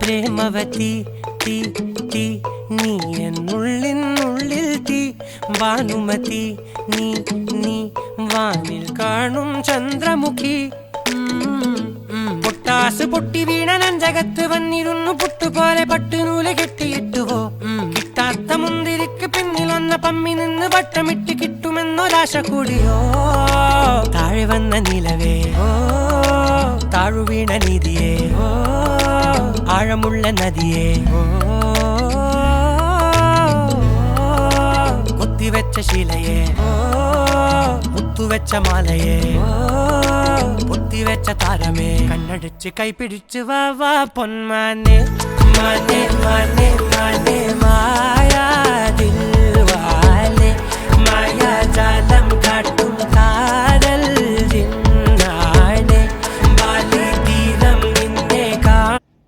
പ്രേമവതി തീ തീ നീ എന്നുള്ളിൽ തീ ഭാനുമതി നീ നീ വാനിൽ കാണും ചന്ദ്രമുഖി പൊട്ടാസ് പൊട്ടി വീണ നഞ്ചകത്ത് വന്നിരുന്നു പുട്ടുപോലെ പട്ടുനൂല് കെട്ടിയിട്ടുവോ കിട്ടാത്ത മുന്തിരിക്ക് പിന്നിലൊന്ന പമ്മി നിന്ന് വട്ടമിട്ട് കിട്ടുമെന്നൊരാശ കൂടിയോ താഴെ വന്ന നിലവേ താഴു വീണ നിധിയേ ആഴമുള്ള നദിയേ കൊത്തിവെച്ച ശിലയേ മുത്തുവെച്ച മാലയേ പൊത്തിവെച്ച താരമേ കണ്ണടിച്ച് കൈപിടിച്ച് വാ വാ പൊന്മാനെ മാനെ മാനെ മാനെ മായാ ദിൽവാലെ മായാ ജാല